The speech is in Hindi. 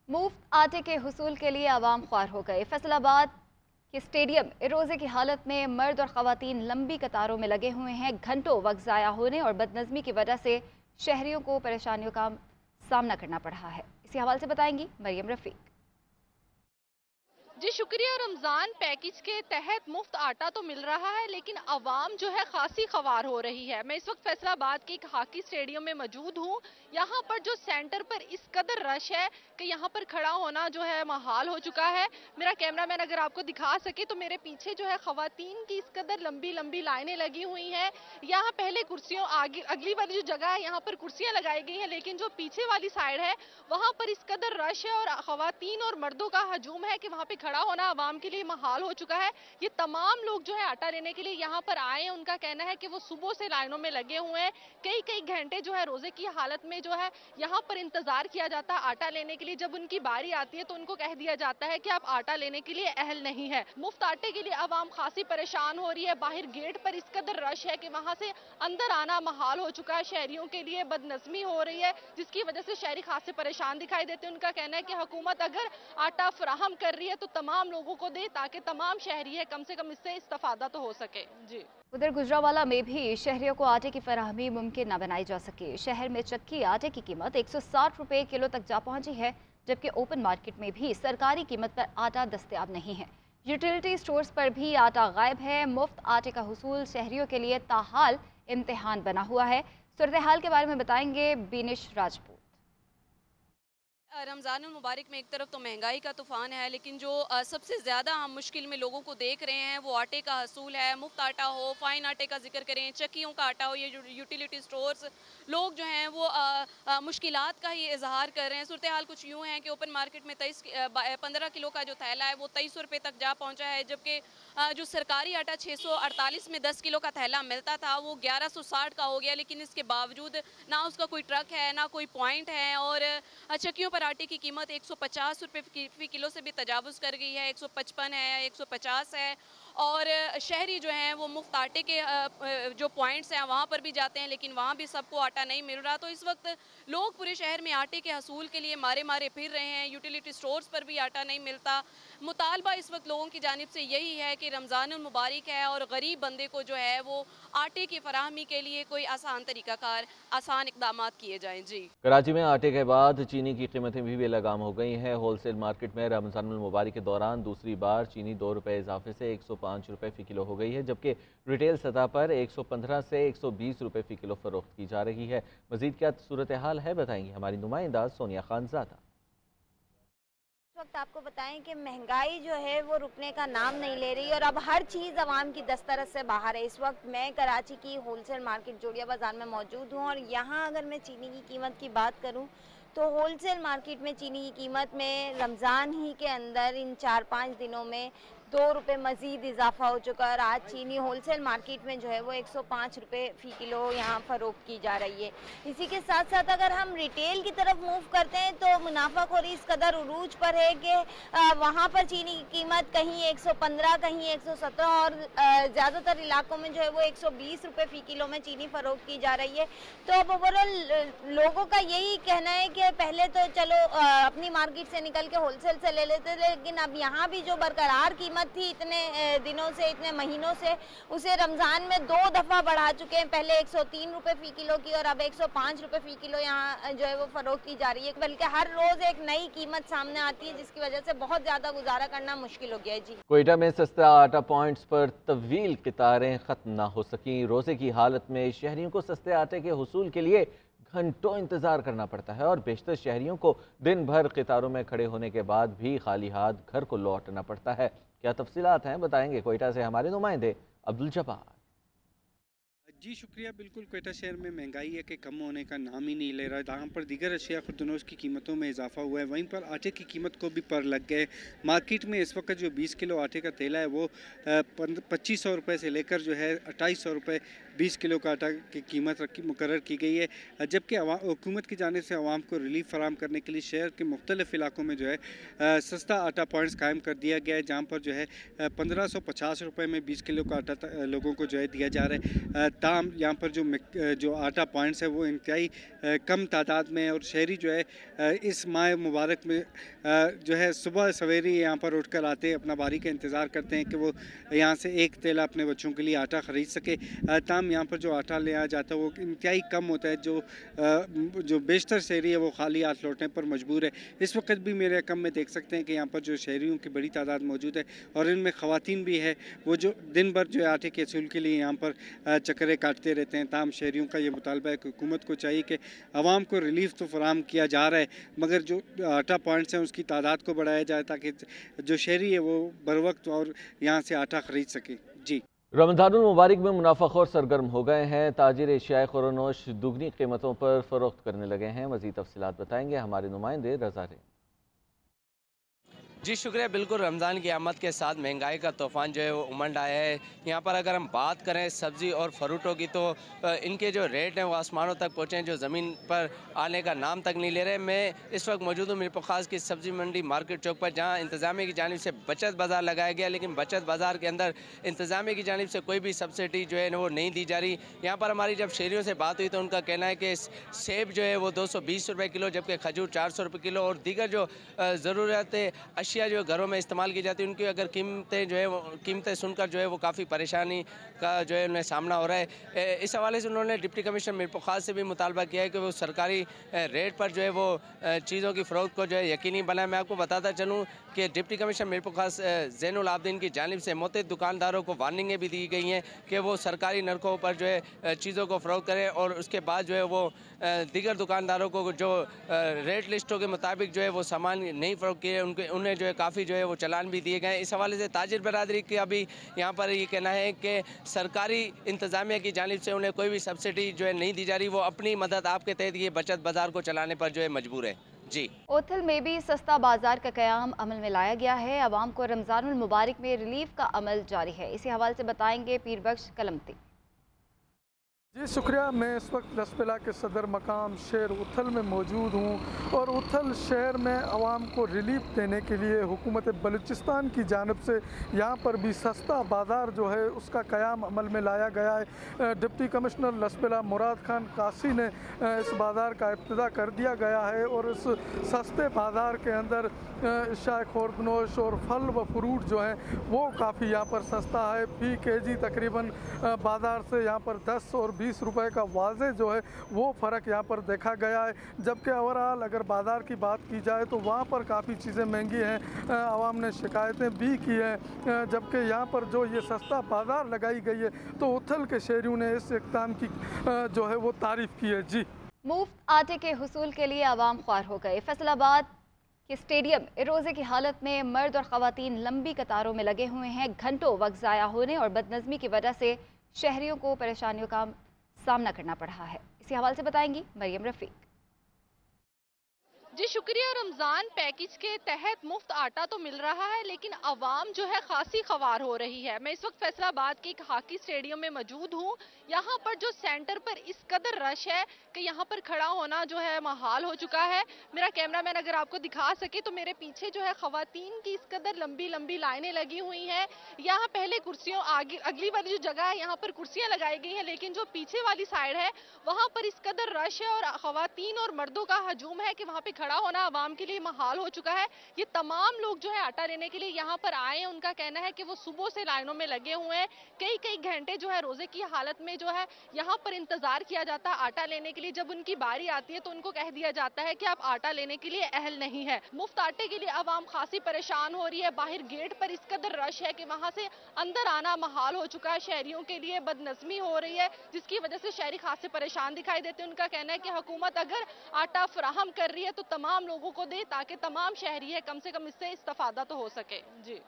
मुफ्त आटे के हुसूल के लिए आवाम ख्वार हो गए। फैसलाबाद के स्टेडियम रोज़े की हालत में मर्द और ख़वातीन लंबी कतारों में लगे हुए हैं। घंटों वक्त ज़ाया होने और बदनज़मी की वजह से शहरियों को परेशानियों का सामना करना पड़ रहा है। इसी हवाले से बताएंगी मरियम रफ़ीक। जी शुक्रिया। रमज़ान पैकेज के तहत मुफ्त आटा तो मिल रहा है, लेकिन आवाम जो है खासी खवार हो रही है। मैं इस वक्त फैसलाबाद के एक हॉकी स्टेडियम में मौजूद हूँ। यहाँ पर जो सेंटर पर इस कदर रश है कि यहाँ पर खड़ा होना जो है महाल हो चुका है। मेरा कैमरामैन अगर आपको दिखा सके तो मेरे पीछे जो है खवातीन की इस कदर लंबी लंबी लाइनें लगी हुई हैं। यहाँ पहले कुर्सियों आगे अगली वाली जो जगह है यहाँ पर कुर्सियाँ लगाई गई हैं, लेकिन जो पीछे वाली साइड है वहाँ पर इस कदर रश है और खवातीन और मर्दों का हजूम है कि वहाँ पे खड़ा होना आवाम के लिए महाल हो चुका है। ये तमाम लोग जो है आटा लेने के लिए यहाँ पर आए हैं। उनका कहना है कि वो सुबह से लाइनों में लगे हुए हैं। कई कई घंटे जो है रोजे की हालत में जो है यहाँ पर इंतजार किया जाता है आटा लेने के लिए। जब उनकी बारी आती है तो उनको कह दिया जाता है कि आप आटा लेने के लिए अहल नहीं है। मुफ्त आटे के लिए आवाम खासी परेशान हो रही है। बाहर गेट पर इस कदर रश है कि वहां से अंदर आना महाल हो चुका है। शहरियों के लिए बदनज़मी हो रही है, जिसकी वजह से शहरी खासे परेशान दिखाई देते हैं। उनका कहना है कि हुकूमत अगर आटा फराहम कर रही है तो तमाम लोगों को दे, ताकि तमाम शहरी है कम से कम इससे इस्तेफादा तो हो सके। जी। उधर गुजरावाला में भी शहरियों को आटे की फराहमी मुमकिन न बनाई जा सके। शहर में चक्की आटे की कीमत 160 रुपये किलो तक जा पहुंची है, जबकि ओपन मार्केट में भी सरकारी कीमत पर आटा दस्तयाब नहीं है। यूटिलिटी स्टोर्स पर भी आटा गायब है। मुफ्त आटे का हुसूल शहरियों के लिए ताहाल इम्तिहान बना हुआ है। सूरत हाल के बारे में बताएंगे बीनिश राजपूत। रमज़ान मुबारक में एक तरफ तो महंगाई का तूफ़ान है, लेकिन जो सबसे ज़्यादा हम मुश्किल में लोगों को देख रहे हैं वो आटे का हसूल है। मुफ्त आटा हो, फ़ाइन आटे का जिक्र करें, चक्कियों का आटा हो, ये जो यूटिलिटी स्टोर्स, लोग जो हैं वो मुश्किलात का ही इजहार कर रहे हैं। सूरत हाल कुछ यूँ है कि ओपन मार्केट में 15 किलो का जो थैला है वो 2300 रुपये तक जा पहुँचा है, जबकि जो सरकारी आटा 648 में 10 किलो का थैला मिलता था वो 1160 का हो गया। लेकिन इसके बावजूद ना उसका कोई ट्रक है, ना कोई पॉइंट है, और चक्कियों पर आटे की कीमत 150 रुपये फी किलो से भी तजावुज़ कर गई है। 155 है, 150 है। और शहरी जो हैं वो मुफ्त आटे के जो पॉइंट्स हैं वहाँ पर भी जाते हैं, लेकिन वहाँ भी सबको आटा नहीं मिल रहा। तो इस वक्त लोग पूरे शहर में आटे के हसूल के लिए मारे मारे फिर रहे हैं। यूटिलिटी स्टोर्स पर भी आटा नहीं मिलता। मुतालबा इस वक्त लोगों की जानिब से यही है कि रमज़ान मुबारक है और गरीब बंदे को जो है वो आटे की फराहमी के लिए कोई आसान तरीक़ाकार, आसान इकदाम किए जाएँ। जी। कराची में आटे के बाद चीनी की कीमतें भी बेलगाम हो गई हैं। होलसेल मार्केट में रमज़ान मुबारक के दौरान दूसरी बार चीनी 2 रुपये इजाफे से 105 रुपये फ़ी किलो हो गई है, जबकि रिटेल सतह पर 115 से 120 रुपये फ़ी किलो फ़रोख्त की जा रही है। मज़ीद क्या सूरत हाल है बताएंगी हमारी नुमाइंदा सोनिया खानज़ादा। इस वक्त आपको बताएं कि महंगाई जो है वो रुकने का नाम नहीं ले रही और अब हर चीज़ आवाम की दस्तरस से बाहर है। इस वक्त मैं कराची की होलसेल मार्केट जोड़िया बाज़ार में मौजूद हूँ और यहाँ अगर मैं चीनी की कीमत की बात करूँ तो होलसेल मार्केट में चीनी की कीमत में रमज़ान ही के अंदर इन 4-5 दिनों में 2 रुपये मज़ीद इजाफा हो चुका है और आज चीनी होलसेल मार्केट में जो है वो 105 रुपये फ़ी किलो यहाँ फ़रोख्त की जा रही है। इसी के साथ साथ अगर हम रिटेल की तरफ मूव करते हैं तो मुनाफाखोरी इस कदर उरूज पर है कि वहाँ पर चीनी की कीमत कहीं 115, कहीं 117 और ज़्यादातर इलाकों में जो है वो 120 रुपये फ़ी किलो में चीनी फ़रोख्त की जा रही है। तो अब ओवरऑल लोगों का यही कहना है कि पहले तो चलो अपनी मार्केट से निकल के होलसेल से ले लेते, लेकिन अब यहाँ भी जो बरकरार कीमत थी इतने दिनों से, इतने महीनों से, उसे रमज़ान में 2 दफ़ा बढ़ा चुके हैं। पहले 103 रुपये फ़ी किलो की और अब 105 रुपये फ़ी किलो यहाँ जो है वो फ़रोख्त की जा रही है। बल्कि हर रोज़ एक नई कीमत सामने आती है, जिसकी वजह से बहुत ज़्यादा गुजारा करना मुश्किल हो गया है। जी। कोयटा में सस्ता आटा पॉइंट्स पर तवील कतारें ख़त्म ना हो सकी। रोज़े की हालत में शहरियों को सस्ते आटे के हुसूल के लिए घंटों इंतज़ार करना पड़ता है और बेशतर शहरियों को दिन भर कतारों में खड़े होने के बाद भी खाली हाथ घर को लौटना पड़ता है। क्या तफसीलात हैं बताएंगे कोयटा से हमारे नुमाइंदे अब्दुल जब्बार। जी शुक्रिया। बिल्कुल कोयटा शहर में महंगाई है कि कम होने का नाम ही नहीं ले रहा। जहाँ पर दीगर अशिया खुर्दनोश की कीमतों में इजाफा हुआ है, वहीं पर आटे की कीमत को भी पर लग गए। मार्केट में इस वक्त जो 20 किलो आटे का तेला है वो 2500 रुपये से लेकर जो है 2800 रुपये 20 किलो का आटा की कीमत मुकर्रर की गई है, जबकि हुकूमत की जानिब से आवाम को रिलीफ फराम करने के लिए शहर के मुख्तलिफ इलाकों में जो है सस्ता आटा पॉइंट्स कायम कर दिया गया है, जहाँ पर जो है 1550 रुपये में 20 किलो का आटा लोगों को जो है दिया जा रहा है। ताम यहाँ पर जो आटा पॉइंट्स है वो इंतहाई कम तादाद में है, और शहरी जो है इस माह मुबारक में जो है सुबह सवेरे यहाँ पर उठकर आते हैं, अपना बारी का इंतज़ार करते हैं कि वो यहाँ से एक तेला अपने बच्चों के लिए आटा ख़रीद सके। ताम यहाँ पर जो आटा लिया जाता है वो इंतहाई कम होता है, जो बेशतर शहरी है वो खाली हाथ लौटने पर मजबूर है। इस वक्त भी मेरे कम में देख सकते हैं कि यहाँ पर जो शहरियों की बड़ी तादाद मौजूद है और इनमें ख़वातीन भी है, वो जो दिन भर जो है आटे के असूल के लिए यहाँ पर चक्करें काटते रहते हैं। ताम शहरियों का ये मुतालबा है कि हुकूमत को चाहिए कि आवाम को रिलीफ तो फराम किया जा रहा है, मगर जो आटा पॉइंट्स हैं उसकी तादाद को बढ़ाया जाए ताकि जो शहरी है वो बर वक्त और यहाँ से आटा ख़रीद सके। जी, रमज़ानुल मुबारक में मुनाफाखोर सरगर्म हो गए हैं। ताजिर एशियाई खुरोनोश दुगनी कीमतों पर फ़रोख्त करने लगे हैं। मज़ीद तफसीलात बताएंगे हमारे नुमाइंदे रज़ा रे। जी शुक्रिया। बिल्कुल रमज़ान की आमद के साथ महंगाई का तूफ़ान जो है वो उमड़ आया है। यहाँ पर अगर हम बात करें सब्ज़ी और फ्रूटों की तो इनके जो रेट हैं वो आसमानों तक पहुँचे हैं, जो ज़मीन पर आने का नाम तक नहीं ले रहे। मैं इस वक्त मौजूद हूँ मीरपुर की सब्ज़ी मंडी मार्केट चौक पर, जहाँ इंतज़ामिया की जानिब से बचत बाज़ार लगाया गया, लेकिन बचत बाज़ार के अंदर इंतज़ामिया की जानिब से कोई भी सब्सिडी जो है वो नहीं दी जा रही। यहाँ पर हमारी जब शहरियों से बात हुई तो उनका कहना है कि सेब जो है वो 220 रुपये किलो, जबकि खजूर 400 रुपये किलो, और दीगर जो ज़रूरत अशिया जो घरों में इस्तेमाल की जाती है उनकी अगर कीमतें जो है वो कीमतें सुनकर जो है वो काफ़ी परेशानी का जो है उन्हें सामना हो रहा है। इस हवाले से उन्होंने डिप्टी कमिश्नर मीरपुर खास से भी मुतालबा किया है कि वो सरकारी रेट पर जो है वो चीज़ों की फ़रोख्त को जो है यकीनी बनाए। मैं आपको बताता चलूँ कि डिप्टी कमिश्नर मीरपुर खास ज़ैनुल आबदीन की जानिब से मुतअद्दिद दुकानदारों को वार्निंगें भी दी गई हैं कि वो सरकारी नरखों पर जो है चीज़ों को फ़रोख्त करें, और उसके बाद जो है वो दीगर दुकानदारों को जो रेट लिस्टों के मुताबिक जो है वो सामान नहीं फ़रोख्त किए उन्हें जो है काफ़ी जो है वो चलान भी दिए गए। इस हवाले से ताजिर बरादरी का भी यहाँ पर ये कहना है कि सरकारी इंतज़ामिया की जानिब से उन्हें कोई भी सब्सिडी जो है नहीं दी जा रही, वो अपनी मदद आपके तहत ये बचत बाज़ार को चलाने पर जो है मजबूर है। जी, ओथल में भी सस्ता बाजार का क़याम अमल में लाया गया है। आवाम को रमज़ानुल मुबारक में रिलीफ का अमल जारी है। इसी हवाले से बताएंगे पीरबख्श कलमती। जी शुक्रिया। मैं इस वक्त लसपिला के सदर मकाम शहर उथल में मौजूद हूँ, और उथल शहर में आवाम को रिलीफ देने के लिए हुकूमत बलूचिस्तान की जानिब से यहाँ पर भी सस्ता बाज़ार जो है उसका क़याम अमल में लाया गया है। डिप्टी कमिश्नर लसपिला मुराद खान कासी ने इस बाज़ार का इब्तिदा कर दिया गया है, और इस सस्ते बाज़ार के अंदर शाय खुर्दनोश और फल व फ्रूट जो हैं वो काफ़ी यहाँ पर सस्ता है। फी केजी तकरीबन बाज़ार से यहाँ पर 10 और 20 रुपए का वाज़े जो है वो फ़र्क यहाँ पर देखा गया है। जबकि ओवरऑल अगर बाज़ार की बात की जाए तो वहाँ पर काफ़ी चीज़ें महंगी हैं। आवाम ने शिकायतें भी की हैं, जबकि यहाँ पर जो ये सस्ता बाज़ार लगाई गई है तो उथल के शहरियों ने इस इक़दाम की जो है वो तारीफ़ की है। जी, मुफ्त आटे के हुसूल के लिए आवाम ख्वार हो गए। फैसलाबाद के स्टेडियम रोज़े की हालत में मर्द और ख़वातीन लंबी कतारों में लगे हुए हैं। घंटों वक्त ज़ाया होने और बदनज़मी की वजह से शहरियों को परेशानियों का सामना करना पड़ रहा है। इसी हवाले से बताएंगी मरियम रफ़ीक। जी शुक्रिया। रमज़ान पैकेज के तहत मुफ्त आटा तो मिल रहा है, लेकिन आवाम जो है खासी ख़वार हो रही है। मैं इस वक्त फैसलाबाद के एक हॉकी स्टेडियम में मौजूद हूँ। यहाँ पर जो सेंटर पर इस कदर रश है कि यहाँ पर खड़ा होना जो है महाल हो चुका है। मेरा कैमरामैन अगर आपको दिखा सके तो मेरे पीछे जो है ख़वातीन की इस कदर लंबी लंबी लाइनें लगी हुई हैं। यहाँ पहले कुर्सियों आगे अगली वाली जो जगह है यहाँ पर कुर्सियाँ लगाई गई हैं, लेकिन जो पीछे वाली साइड है वहाँ पर इस कदर रश है और ख़वातीन और मर्दों का हजूम है कि वहाँ पे खड़ा होना आवाम के लिए महाल हो चुका है। ये तमाम लोग जो है आटा लेने के लिए यहाँ पर आए हैं। उनका कहना है कि वो सुबह से लाइनों में लगे हुए हैं। कई कई घंटे जो है रोजे की हालत में जो है यहाँ पर इंतजार किया जाता है आटा लेने के लिए। जब उनकी बारी आती है तो उनको कह दिया जाता है कि आप आटा लेने के लिए अहल नहीं है। मुफ्त आटे के लिए आवाम खासी परेशान हो रही है। बाहर गेट पर इस कदर रश है कि वहां से अंदर आना महाल हो चुका है। शहरियों के लिए बदनज़मी हो रही है, जिसकी वजह से शहरी खासे परेशान दिखाई देते हैं। उनका कहना है कि हुकूमत अगर आटा फराहम कर रही है तो तमाम लोगों को दे, ताकि तमाम शहरी है कम से कम इससे इस्तेफादा तो हो सके। जी।